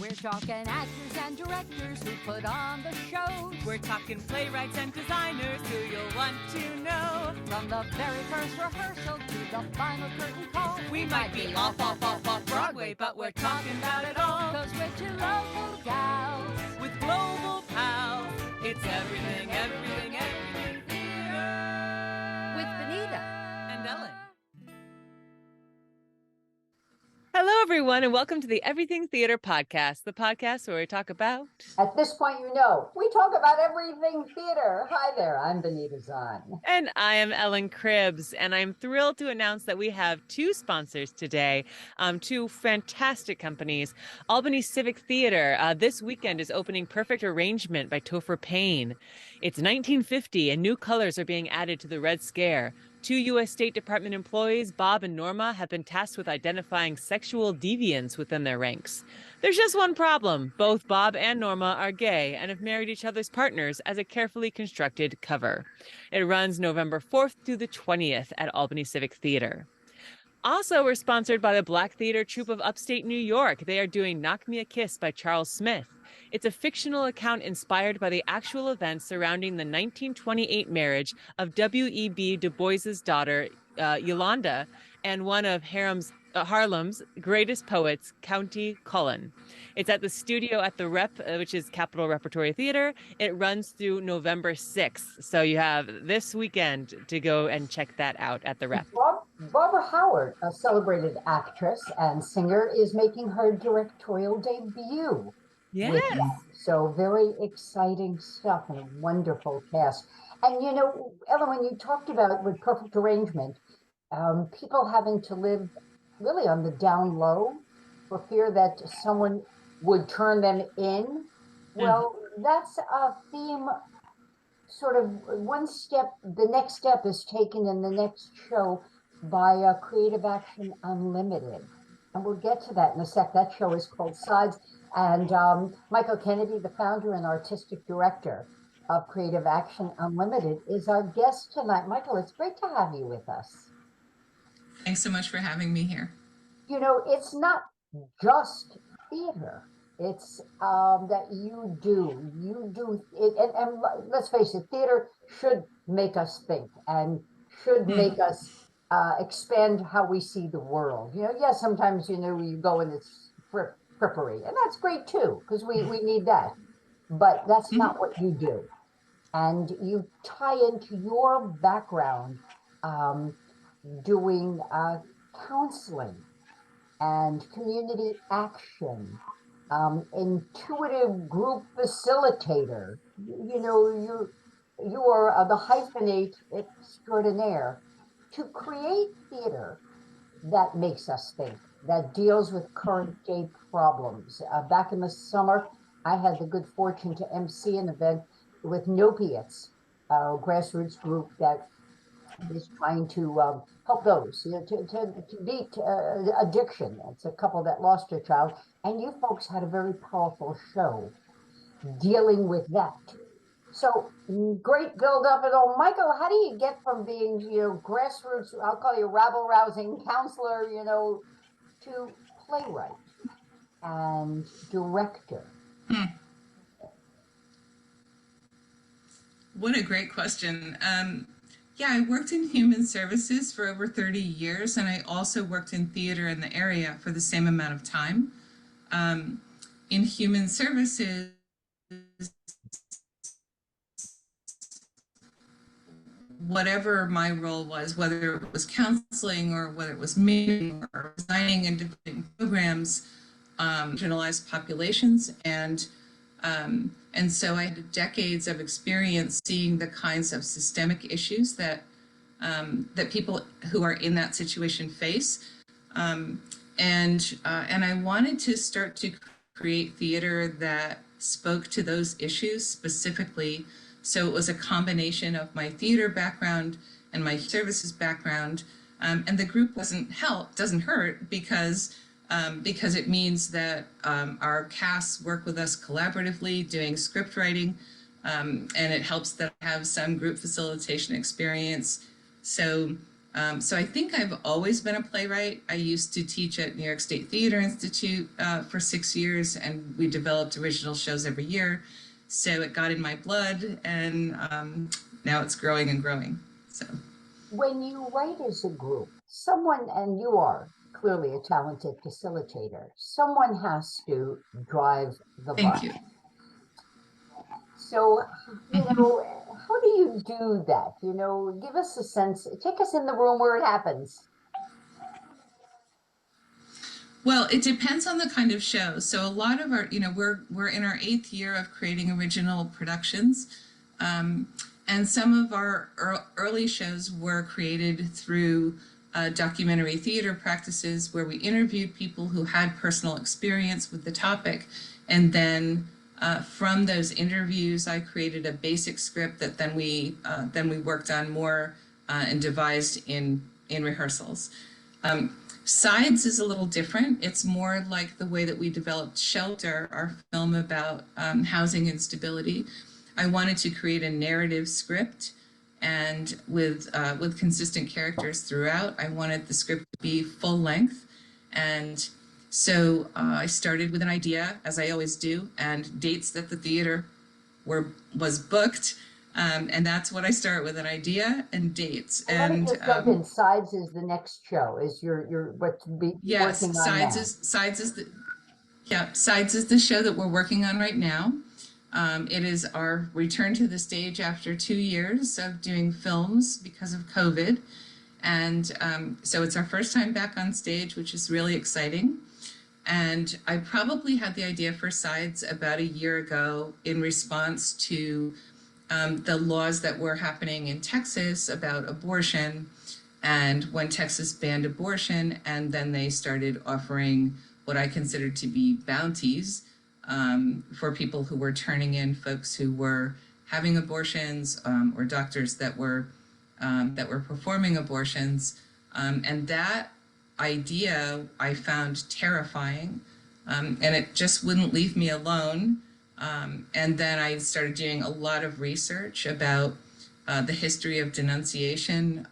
We're talking actors and directors who put on the shows. We're talking playwrights and designers who you'll want to know. From the very first rehearsal to the final curtain call. We might be off Broadway, but we're talking about it all. 'Cause we're two local gals with global pals. It's everything, everything, everything theater. with Benita And Ellen. Hello, everyone, and welcome to the Everything Theater Podcast, the podcast where we talk about... At this point, you know, we talk about everything theater. Hi there, I'm Benita Zahn. And I am Ellen Cribbs, and I'm thrilled to announce that we have two sponsors today, two fantastic companies. Albany Civic Theater this weekend is opening Perfect Arrangement by Topher Payne. It's 1950, and new colors are being added to the Red Scare. Two U.S. State Department employees, Bob and Norma, have been tasked with identifying sexual deviants within their ranks. There's just one problem. Both Bob and Norma are gay and have married each other's partners as a carefully constructed cover. It runs November 4th through the 20th at Albany Civic Theater. Also, we're sponsored by the Black Theater Troupe of Upstate New York. They are doing Knock Me a Kiss by Charles Smith. It's a fictional account inspired by the actual events surrounding the 1928 marriage of W.E.B. Du Bois's daughter, Yolanda, and one of Harlem's greatest poets, Countee Cullen. It's at the studio at the Rep, which is Capitol Repertory Theater. It runs through November 6th. So you have this weekend to go and check that out at the Rep. Barbara Howard, a celebrated actress and singer, is making her directorial debut. Yes. So very exciting stuff and a wonderful cast. And you know, Ellen, when you talked about with Perfect Arrangement, people having to live really on the down low for fear that someone would turn them in. Well, that's a theme, sort of one step, the next step is taken in the next show by Creative Action Unlimited. And we'll get to that in a sec. That show is called Sides. And Michael Kennedy, the founder and artistic director of Creative Action Unlimited, is our guest tonight. Michael, it's great to have you with us. Thanks so much for having me here. You know, it's not just theater. It's that you do it. And let's face it, theater should make us think and should make us expand how we see the world. You know, yes, sometimes, you know, you go in this frippery, and that's great too, because we need that. But that's not what you do. And you tie into your background doing counseling and community action, intuitive group facilitator. You know, you are the hyphenate extraordinaire to create theater that makes us think, that deals with current day problems. Back in the summer, I had the good fortune to MC an event with Nopiates, a grassroots group that is trying to help those, you know, to beat addiction. It's a couple that lost a child, and you folks had a very powerful show dealing with that. So great build up and all. Michael, how do you get from being, you know, grassroots, I'll call you rabble-rousing counselor, you know, to playwright and director? What a great question. Yeah, I worked in human services for over 30 years, and I also worked in theater in the area for the same amount of time. In human services, whatever my role was, whether it was counseling or whether it was meeting or designing and developing programs, marginalized populations, and so I had decades of experience seeing the kinds of systemic issues that that people who are in that situation face, and I wanted to start to create theater that spoke to those issues specifically. So it was a combination of my theater background and my services background, and the group doesn't hurt because it means that our casts work with us collaboratively doing script writing, and it helps that I have some group facilitation experience. So So I think I've always been a playwright. I used to teach at New York State Theater Institute for 6 years, and we developed original shows every year. So it got in my blood, and now it's growing and growing. So When you write as a group, someone, and you are clearly a talented facilitator, someone has to drive the thank bus. you. So, how do you do that? Give us a sense, take us in the room where it happens. Well, it depends on the kind of show. So a lot of our, we're in our 8th year of creating original productions. And some of our early shows were created through documentary theater practices where we interviewed people who had personal experience with the topic. And then from those interviews, I created a basic script that then we worked on more and devised in rehearsals. Sides is a little different. It's more like the way that we developed Shelter, our film about housing instability. I wanted to create a narrative script, and with consistent characters throughout. I wanted the script to be full length, and so I started with an idea, as I always do, and dates that the theater was booked. And that's what I start with, an idea and dates. Let me just jump in. Sides is the next show. Is your what's yes, working on Sides now. Sides is the show that we're working on right now. It is our return to the stage after 2 years of doing films because of COVID. And so it's our first time back on stage, which is really exciting. And I probably had the idea for Sides about a year ago in response to the laws that were happening in Texas about abortion, and when Texas banned abortion, and then they started offering what I considered to be bounties for people who were turning in folks who were having abortions or doctors that were performing abortions, and that idea I found terrifying, and it just wouldn't leave me alone. And then I started doing a lot of research about the history of denunciation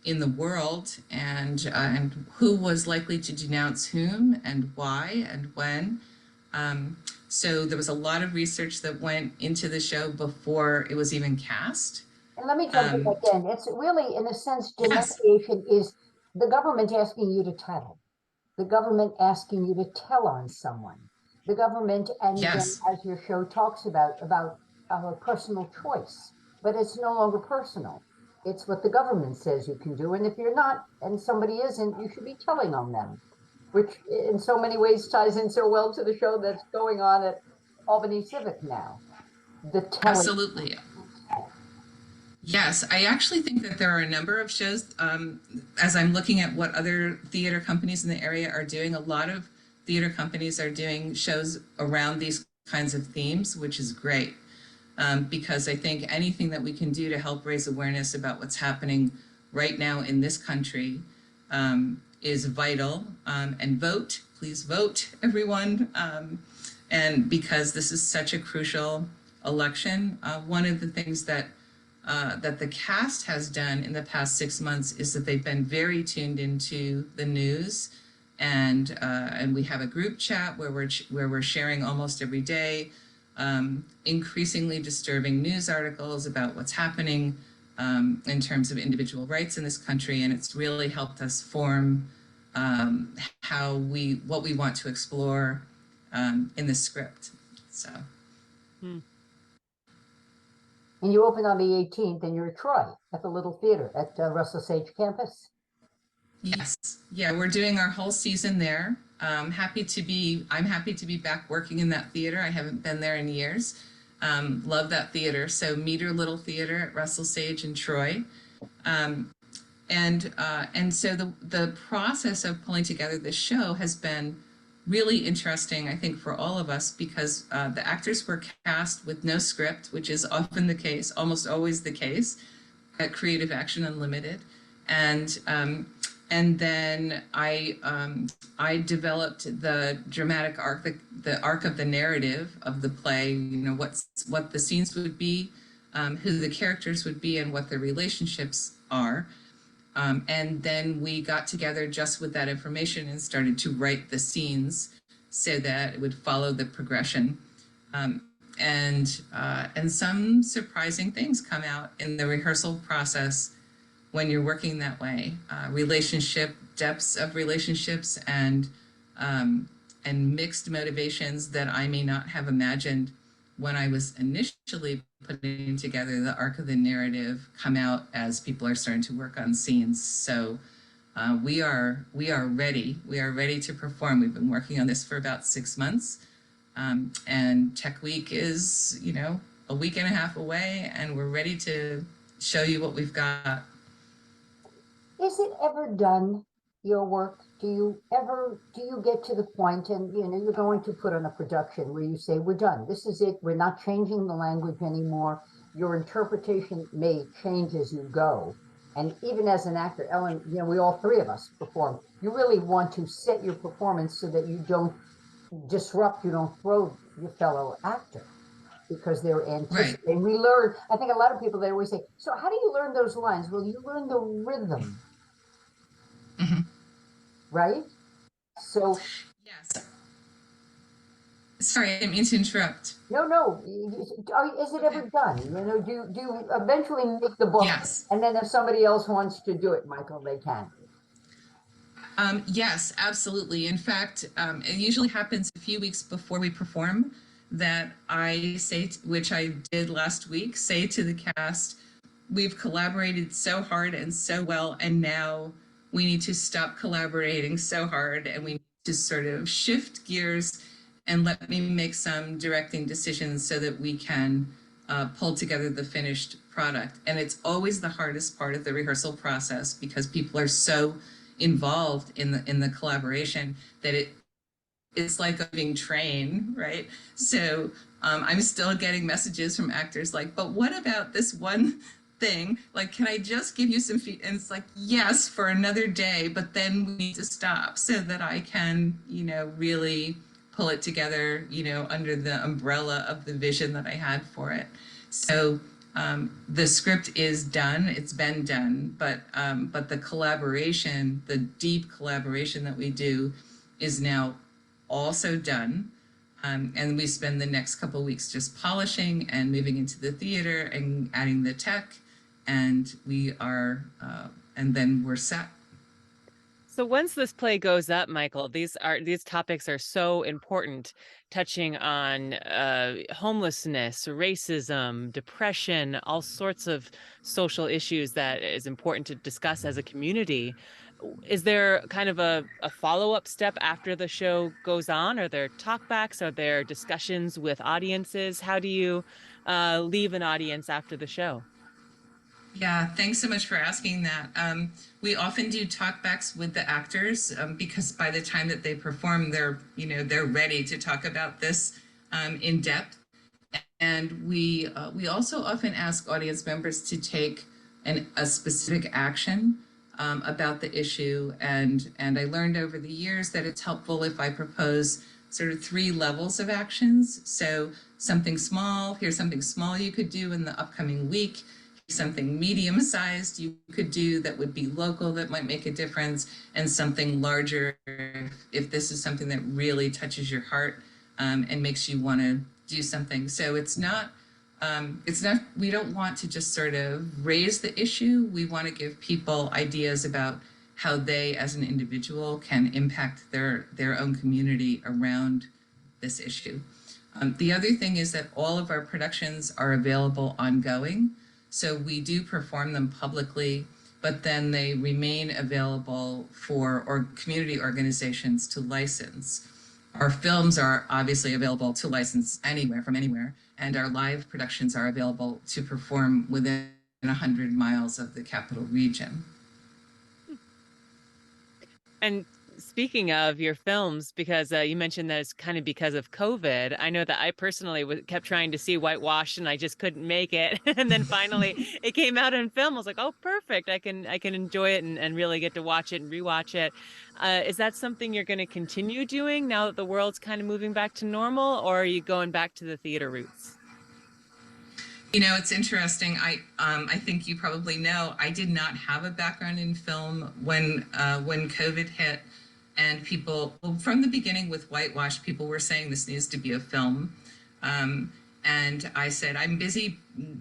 in the world, and who was likely to denounce whom and why and when. So there was a lot of research that went into the show before it was even cast. And let me jump in again. It's really, in a sense, Yes. denunciation is the government asking you to tell, the government asking you to tell on someone. The government, and Yes. then, as your show talks about personal choice, but it's no longer personal. It's what the government says you can do, and if you're not, and somebody isn't, you should be telling on them, which in so many ways ties in so well to the show that's going on at Albany Civic now. The telling. Absolutely. Yes, I actually think that there are a number of shows, as I'm looking at what other theater companies in the area are doing, a lot of theater companies are doing shows around these kinds of themes, which is great, because I think anything that we can do to help raise awareness about what's happening right now in this country is vital. And vote, please vote, everyone. And because this is such a crucial election, one of the things that the cast has done in the past 6 months is that they've been very tuned into the news, and we have a group chat where we're sharing almost every day increasingly disturbing news articles about what's happening in terms of individual rights in this country, and it's really helped us form what we want to explore in the script. So. And you open on the 18th, and you're at Troy at the Little Theater at Russell Sage campus. Yes, yeah, we're doing our whole season there. I'm happy to be back working in that theater. I haven't been there in years. Love that theater. So Meter Little Theater at Russell Sage in Troy. And so the process of pulling together this show has been really interesting, I think, for all of us, because the actors were cast with no script, which is often the case, almost always the case at Creative Action Unlimited. And then I developed the dramatic arc, the arc of the narrative of the play, what the scenes would be, who the characters would be, and what their relationships are. And then we got together just with that information and started to write the scenes so that it would follow the progression. And some surprising things come out in the rehearsal process when you're working that way. Relationship depths of relationships and mixed motivations that I may not have imagined when I was initially putting together the arc of the narrative come out as people are starting to work on scenes. So we are ready. We are ready to perform. We've been working on this for about 6 months. And Tech Week is, a week and a half away, and we're ready to show you what we've got. Is it ever done, your work? Do you get to the point and, you're going to put on a production where you say, we're done, this is it, we're not changing the language anymore. Your interpretation may change as you go. And even as an actor, Ellen, we all three of us perform. You really want to set your performance so that you don't disrupt, you don't throw your fellow actor because they're anticipating. Right. We learn, I think a lot of people, they always say, so how do you learn those lines? Well, you learn the rhythm. Mm-hmm. Right? So. Yes. Sorry, I didn't mean to interrupt. No. Is it ever done? Do you eventually make the book? Yes. And then if somebody else wants to do it, Michael, they can. Yes, absolutely. In fact, it usually happens a few weeks before we perform that I say, which I did last week, say to the cast, we've collaborated so hard and so well, and now we need to stop collaborating so hard, and we need to sort of shift gears and let me make some directing decisions so that we can pull together the finished product. And it's always the hardest part of the rehearsal process because people are so involved in the collaboration that it's like a moving train, right? So I'm still getting messages from actors like, but what about this one thing? Like, can I just give you some feedback? And it's like, yes, for another day, but then we need to stop so that I can, really pull it together, under the umbrella of the vision that I had for it. So the script is done, it's been done, but the collaboration, the deep collaboration that we do is now also done. And we spend the next couple of weeks just polishing and moving into the theater and adding the tech, and we are, and then we're set. So once this play goes up, Michael, these topics are so important, touching on homelessness, racism, depression, all sorts of social issues that is important to discuss as a community. Is there kind of a follow-up step after the show goes on? Are there talkbacks? Are there discussions with audiences? How do you leave an audience after the show? Yeah, thanks so much for asking that. We often do talkbacks with the actors because by the time that they perform, they're ready to talk about this in depth. And we also often ask audience members to take a specific action about the issue. And I learned over the years that it's helpful if I propose sort of 3 levels of actions. So something small, here's something small you could do in the upcoming week. Something medium-sized you could do that would be local that might make a difference, and something larger if this is something that really touches your heart and makes you want to do something. So it's not we don't want to just sort of raise the issue. We want to give people ideas about how they as an individual can impact their own community around this issue. The other thing is that all of our productions are available ongoing. So we do perform them publicly, but then they remain available for community organizations to license. Our films are obviously available to license anywhere, from anywhere, and our live productions are available to perform within 100 miles of the capital region. And speaking of your films, because you mentioned that it's kind of because of COVID, I know that I personally kept trying to see Whitewash and I just couldn't make it. And then finally it came out in film. I was like, oh, perfect. I can enjoy it and really get to watch it and rewatch it. Is that something you're going to continue doing now that the world's kind of moving back to normal, or are you going back to the theater roots? You know, it's interesting. I think you probably know I did not have a background in film when COVID hit, and people, well, from the beginning with Whitewash, people were saying this needs to be a film, um, and I said I'm busy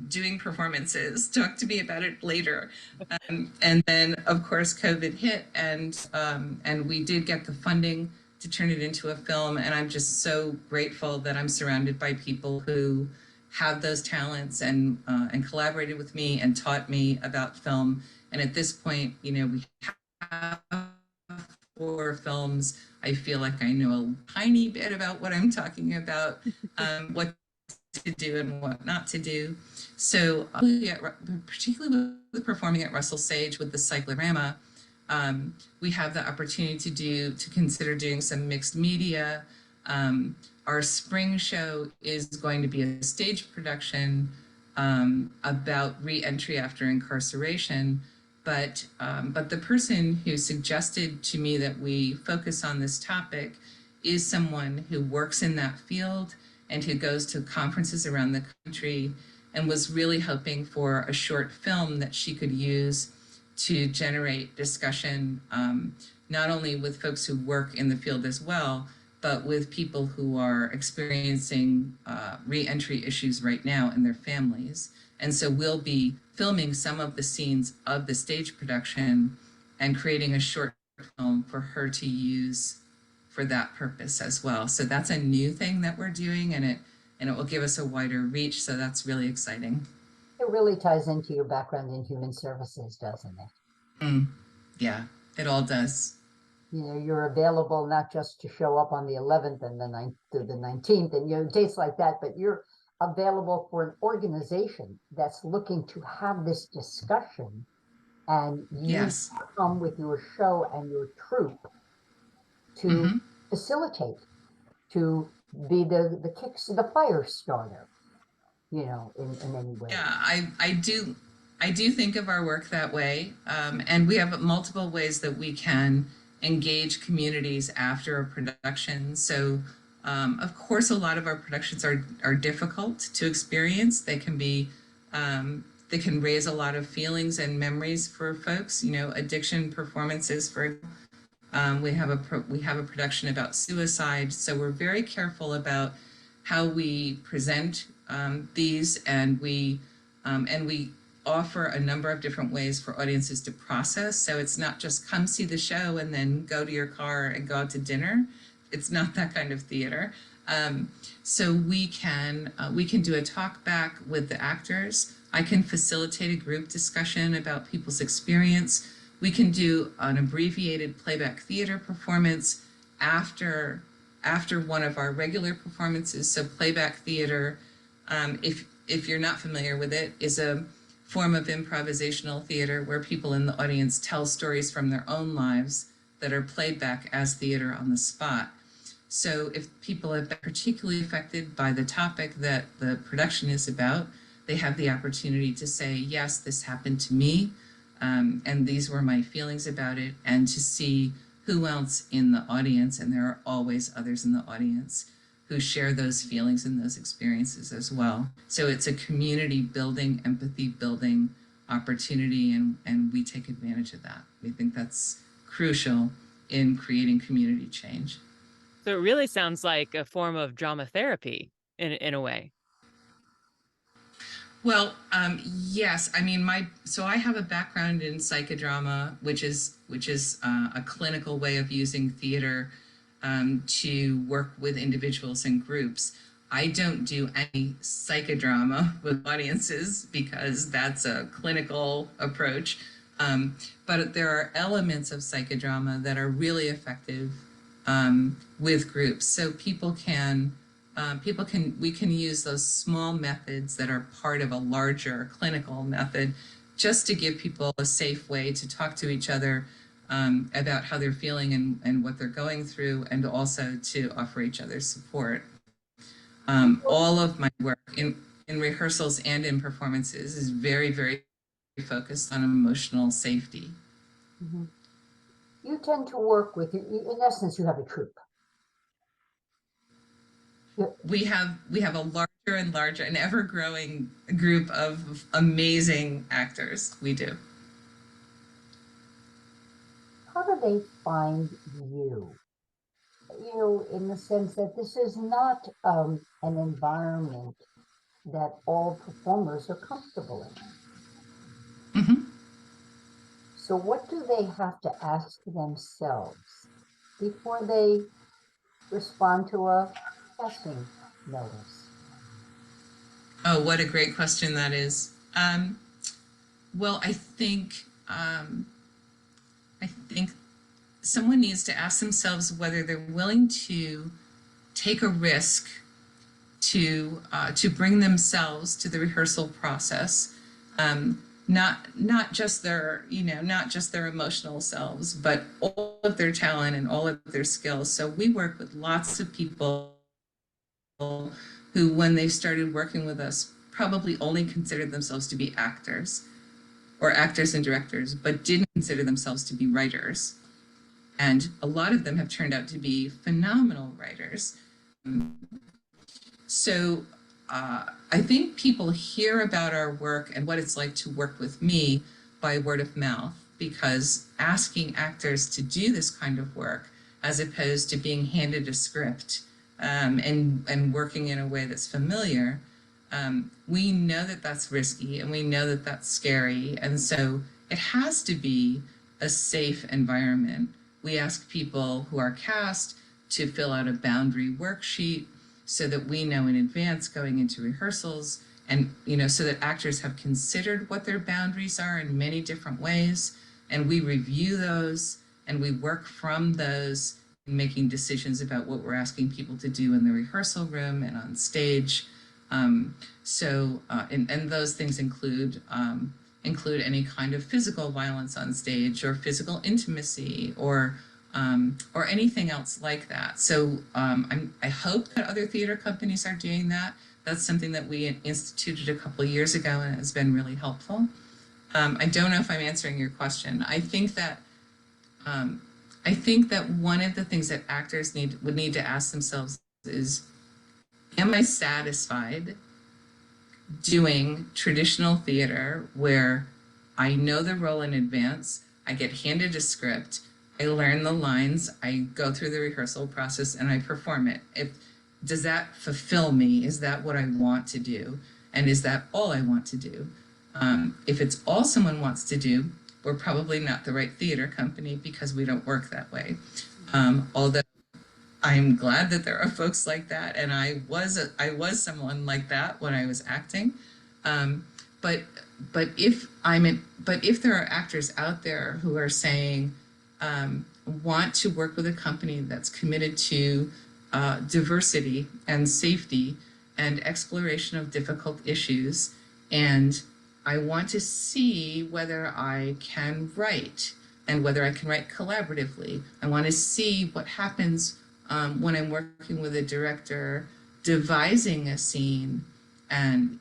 doing performances. Talk to me about it later. And then, of course, COVID hit, and we did get the funding to turn it into a film. And I'm just so grateful that I'm surrounded by people who have those talents and collaborated with me and taught me about film. And at this point, you know, we have 4 films. I feel like I know a tiny bit about what I'm talking about, what to do and what not to do. So, particularly with performing at Russell Sage with the Cyclorama, we have the opportunity to consider doing some mixed media. Our spring show is going to be a stage production about re-entry after incarceration. But the person who suggested to me that we focus on this topic is someone who works in that field and who goes to conferences around the country, and was really hoping for a short film that she could use to generate discussion, not only with folks who work in the field as well, but with people who are experiencing re-entry issues right now in their families. And so we'll be filming some of the scenes of the stage production and creating a short film for her to use for that purpose as well. So that's a new thing that we're doing, and it will give us a wider reach. So that's really exciting. It really ties into your background in human services, doesn't it? Yeah, it all does. You know, you're available not just to show up on the 11th and the 9th through the 19th and, you know, dates like that, but you're available for an organization that's looking to have this discussion, and you Yes. come with your show and your troupe to facilitate, to be the kicks, the fire starter, you know, in any way. Yeah, I do think of our work that way, and we have multiple ways that we can engage communities after a production. So, of course, a lot of our productions are difficult to experience. They can be they can raise a lot of feelings and memories for folks. You know, addiction performances, for we have a production about suicide, so we're very careful about how we present these, and we offer a number of different ways for audiences to process. So it's not just come see the show and then go to your car and go out to dinner. It's not that kind of theater. So we can do a talk back with the actors. I can facilitate a group discussion about people's experience. We can do an abbreviated playback theater performance after one of our regular performances. So playback theater, if you're not familiar with it, is a form of improvisational theater where people in the audience tell stories from their own lives that are played back as theater on the spot. So if people have been particularly affected by the topic that the production is about, they have the opportunity to say, yes, this happened to me, and these were my feelings about it, and to see who else in the audience, and there are always others in the audience, who share those feelings and those experiences as well. So it's a community building, empathy building opportunity, and we take advantage of that. We think that's crucial in creating community change. So it really sounds like a form of drama therapy in a way. Well, yes. I mean, so I have a background in psychodrama, which is a clinical way of using theater to work with individuals and groups. I don't do any psychodrama with audiences because that's a clinical approach. But there are elements of psychodrama that are really effective with groups. So we can use those small methods that are part of a larger clinical method just to give people a safe way to talk to each other about how they're feeling and what they're going through, and also to offer each other support. All of my work in rehearsals and in performances is very, very focused on emotional safety. Mm-hmm. You tend to work with, in essence, you have a troupe. We have a larger and larger, an ever-growing group of amazing actors. We do. How do they find you? You know, in the sense that this is not an environment that all performers are comfortable in. Hmm. So what do they have to ask themselves before they respond to a casting notice? Oh, what a great question that is. Well, I think someone needs to ask themselves whether they're willing to take a risk to bring themselves to the rehearsal process, not just their not just their emotional selves, but all of their talent and all of their skills. So we work with lots of people who, when they started working with us, probably only considered themselves to be actors or actors and directors, but didn't consider themselves to be writers. And a lot of them have turned out to be phenomenal writers. So I think people hear about our work and what it's like to work with me by word of mouth, because asking actors to do this kind of work, as opposed to being handed a script and working in a way that's familiar, we know that that's risky and we know that that's scary. And so it has to be a safe environment. We ask people who are cast to fill out a boundary worksheet so that we know in advance going into rehearsals, and so that actors have considered what their boundaries are in many different ways, and we review those and we work from those in making decisions about what we're asking people to do in the rehearsal room and on stage. And those things include any kind of physical violence on stage, or physical intimacy, or anything else like that. So I hope that other theater companies are doing that. That's something that we instituted a couple of years ago, and has been really helpful. I don't know if I'm answering your question. I think that one of the things that actors would need to ask themselves is, am I satisfied doing traditional theater where I know the role in advance, I get handed a script, I learn the lines, I go through the rehearsal process, and I perform it? Does that fulfill me? Is that what I want to do? And is that all I want to do? If it's all someone wants to do, we're probably not the right theater company, because we don't work that way. Although I'm glad that there are folks like that, and I was someone like that when I was acting. But if there are actors out there who are saying, want to work with a company that's committed to diversity and safety and exploration of difficult issues, and I want to see whether I can write, and whether I can write collaboratively. I want to see what happens when I'm working with a director, devising a scene and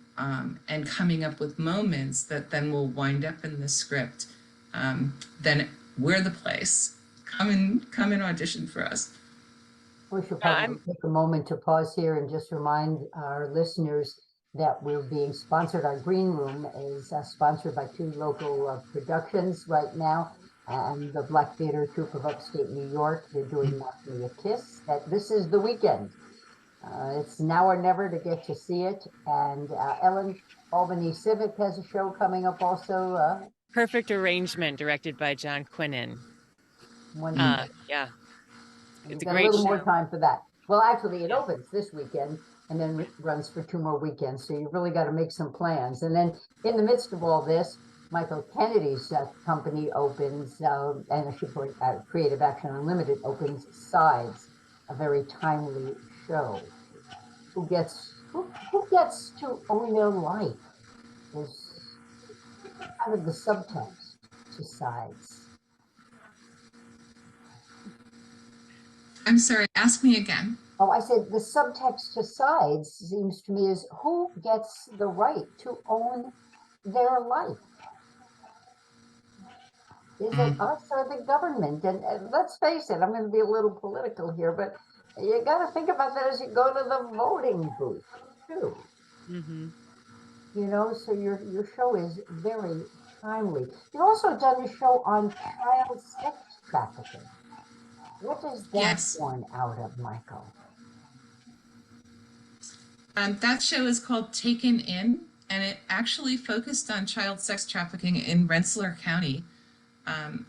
coming up with moments that then will wind up in the script. Then we're the place. Come and audition for us. We should probably take a moment to pause here and just remind our listeners that we're being sponsored. Our green room is sponsored by two local productions right now, and the Black Theater Troupe of Upstate New York. They're doing Knock Me a Kiss. This is the weekend. It's now or never to get to see it. And Ellen, Albany Civic has a show coming up also. Perfect Arrangement, directed by John Quinnen. Yeah. It's a great little show. more time for that. Well, actually, it opens this weekend and then runs for 2 more weekends. So you really got to make some plans. And then in the midst of all this, Michael Kennedy's company opens, and I should point out, Creative Action Unlimited opens Sides, a very timely show. Who gets to own their life is kind of the subtext to Sides. I'm sorry, ask me again. Oh, I said the subtext to Sides seems to me is who gets the right to own their life? Is it us or the government? And let's face it, I'm going to be a little political here, but you got to think about that as you go to the voting booth, too. Hmm. So your show is very timely. You've also done a show on child sex trafficking. What is that Yes. one out of, Michael? That show is called Taken In, and it actually focused on child sex trafficking in Rensselaer County.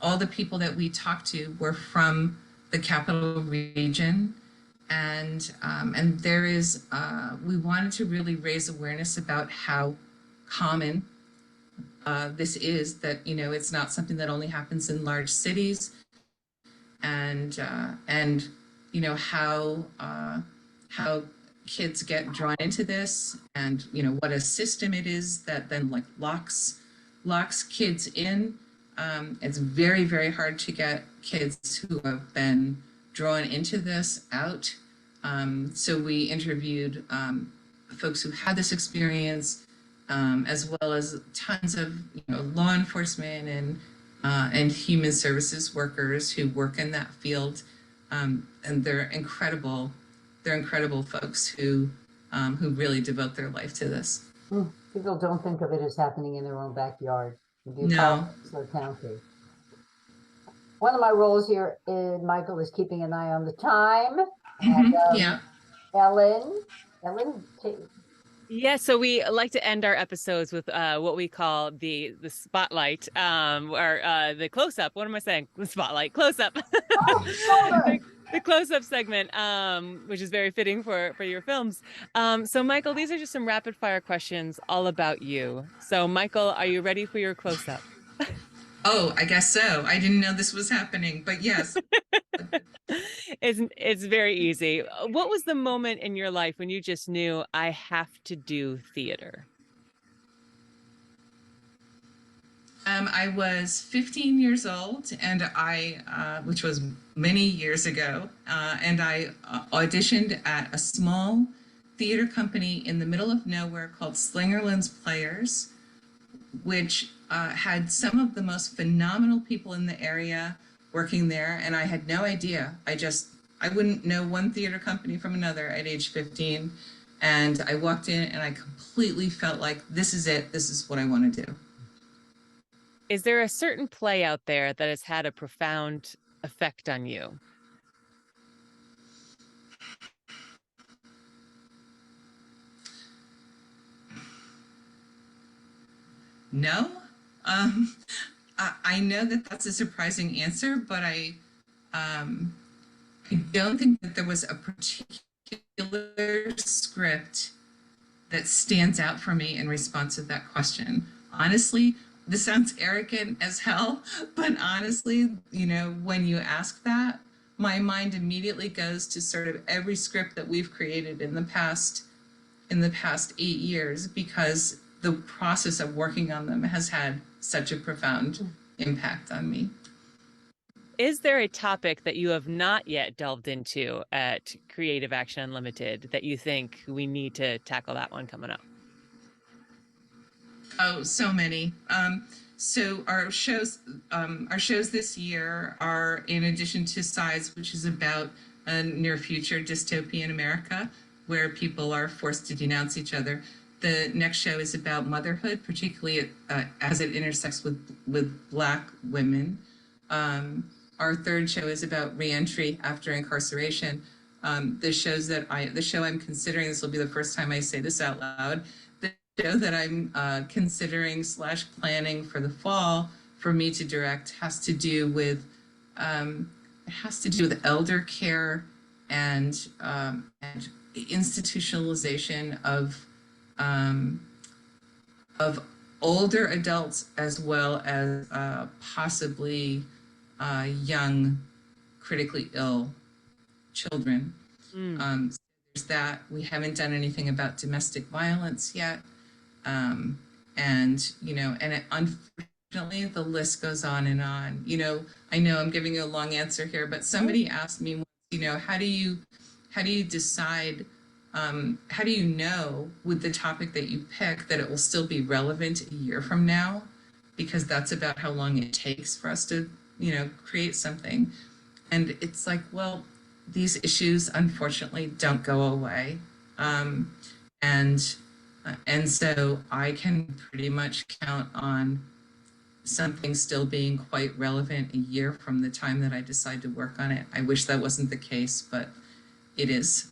All the people that we talked to were from the capital region, and there is we wanted to really raise awareness about how common this is. That it's not something that only happens in large cities, and how kids get drawn into this, and what a system it is that then like locks kids in. It's very, very hard to get kids who have been drawn into this out. So we interviewed folks who had this experience, as well as tons of law enforcement and human services workers who work in that field, and they're incredible. They're incredible folks who really devote their life to this. People don't think of it as happening in their own backyard. No. County. One of my roles here in Michael is keeping an eye on the time. And Yeah. Ellen, Yeah, so we like to end our episodes with what we call the spotlight, or the close up. What am I saying? The spotlight, close up. The close up segment, which is very fitting for your films. So Michael, these are just some rapid fire questions all about you. So Michael, are you ready for your close up? Oh, I guess so. I didn't know this was happening, but yes. It's very easy. What was the moment in your life when you just knew I have to do theater? I was 15 years old, and which was many years ago, and I auditioned at a small theater company in the middle of nowhere called Slingerland's Players, which had some of the most phenomenal people in the area working there, and I had no idea. I wouldn't know one theater company from another at age 15, and I walked in and I completely felt like this is it. This is what I want to do. Is there a certain play out there that has had a profound effect on you? No. I know that that's a surprising answer, but I don't think that there was a particular script that stands out for me in response to that question. Honestly, this sounds arrogant as hell, but honestly, when you ask that, my mind immediately goes to sort of every script that we've created in the past 8 years, because the process of working on them has had such a profound impact on me. Is there a topic that you have not yet delved into at Creative Action Unlimited that you think we need to tackle that one coming up? Oh, so many. So our shows this year are, in addition to Sides, which is about a near future dystopian America where people are forced to denounce each other. The next show is about motherhood, particularly as it intersects with Black women. Our third show is about reentry after incarceration. The show I'm considering, this will be the first time I say this out loud, the show that I'm considering / planning for the fall for me to direct has to do with elder care and institutionalization of older adults, as well as possibly young, critically ill children. So there's that. We haven't done anything about domestic violence yet, and unfortunately, the list goes on and on. I know I'm giving you a long answer here, but somebody asked me, how do you decide? How do you know with the topic that you pick that it will still be relevant a year from now? Because that's about how long it takes for us to, create something. And it's like, well, these issues unfortunately don't go away. And And so I can pretty much count on something still being quite relevant a year from the time that I decide to work on it. I wish that wasn't the case, but it is.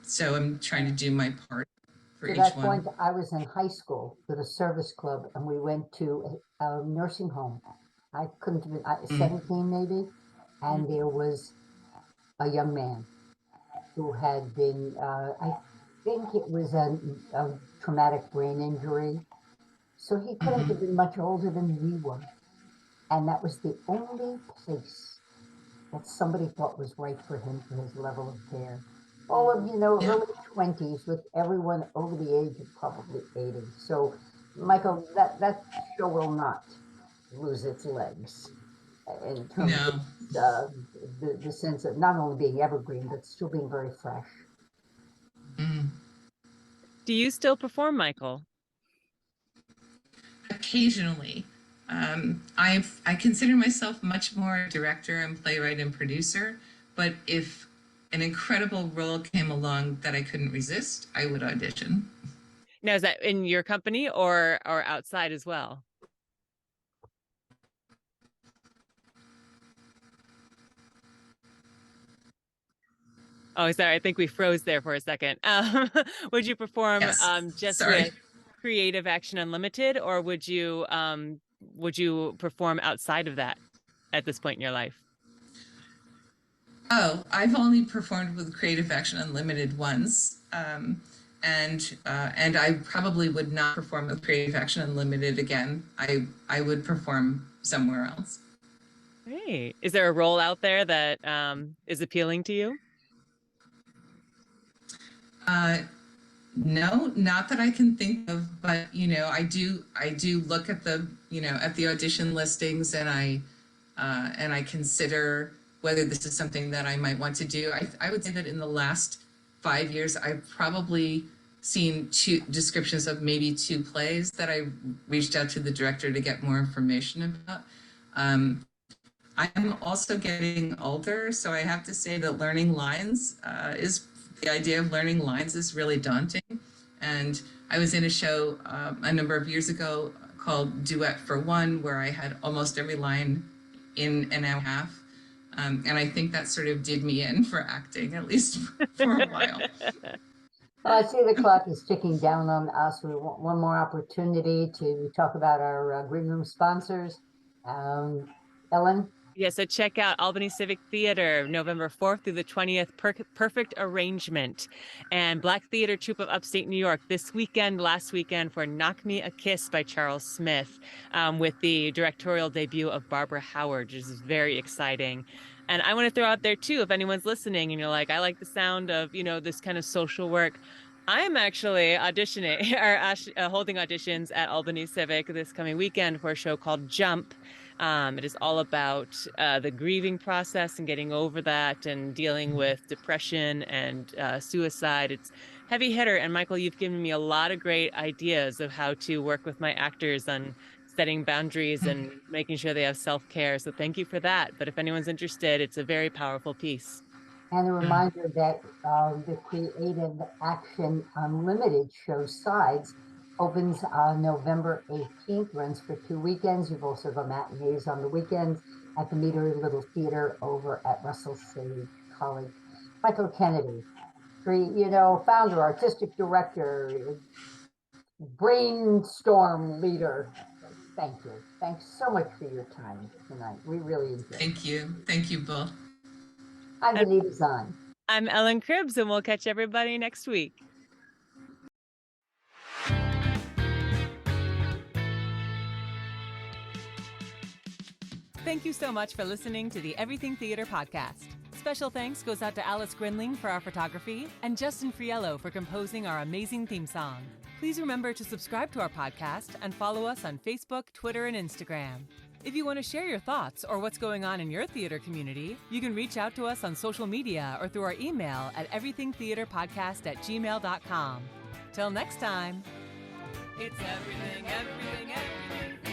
So I'm trying to do my part for To each that one. point, I was in high school with a service club, and we went to a nursing home. I couldn't have been 17 maybe, and there was a young man who had been, I think it was a traumatic brain injury. So he couldn't have been much older than we were. And that was the only place that somebody thought was right for him for his level of care. All of, Yeah. early 20s with everyone over the age of probably 80. So, Michael, that show will not lose its legs in terms No. of the sense of not only being evergreen, but still being very fresh. Do you still perform, Michael? Occasionally. I consider myself much more director and playwright and producer, but if an incredible role came along that I couldn't resist, I would audition. Now, is that in your company or outside as well? Oh, sorry. I think we froze there for a second. Would you perform Yes. just Sorry. with Creative Action Unlimited, or would you perform outside of that at this point in your life? Oh, I've only performed with Creative Action Unlimited once, and I probably would not perform with Creative Action Unlimited again. I would perform somewhere else. Great. Is there a role out there that is appealing to you? No, not that I can think of, but I do look at the at the audition listings, and I consider whether this is something that I might want to do. I would say that in the last 5 years, I've probably seen 2 descriptions of maybe 2 plays that I reached out to the director to get more information about. I'm also getting older, so I have to say that learning lines the idea of learning lines is really daunting. And I was in a show a number of years ago called Duet for One, where I had almost every line in an hour and a half. And I think that sort of did me in for acting, at least for a while. Well, I see the clock is ticking down on us. We want one more opportunity to talk about our Green Room sponsors. Ellen? Yeah, so check out Albany Civic Theater, November 4th through the 20th, Perfect Arrangement. And Black Theater Troupe of Upstate New York last weekend for Knock Me a Kiss by Charles Smith, with the directorial debut of Barbara Howard, which is very exciting. And I want to throw out there too, if anyone's listening and you're like, I like the sound of, this kind of social work, I am actually auditioning or holding auditions at Albany Civic this coming weekend for a show called Jump. It is all about the grieving process and getting over that and dealing with depression and suicide. It's heavy hitter. And Michael, you've given me a lot of great ideas of how to work with my actors on setting boundaries and making sure they have self-care. So thank you for that. But if anyone's interested, it's a very powerful piece. And a reminder that the Creative Action Unlimited show Sides opens on November 18th, runs for 2 weekends. You've also got matinees on the weekends at the Meadery Little Theater over at Russell Sage College. Michael Kennedy, founder, artistic director, brainstorm leader. Thank you. Thanks so much for your time tonight. We really enjoyed it. Thank you. Thank you both. I'm Anita Zahn. I'm Ellen Cribbs, and we'll catch everybody next week. Thank you so much for listening to the Everything Theater podcast. Special thanks goes out to Alice Grinling for our photography and Justin Friello for composing our amazing theme song. Please remember to subscribe to our podcast and follow us on Facebook, Twitter, and Instagram. If you want to share your thoughts or what's going on in your theater community, you can reach out to us on social media or through our email at everythingtheaterpodcast@gmail.com. Till next time, it's everything, everything, everything.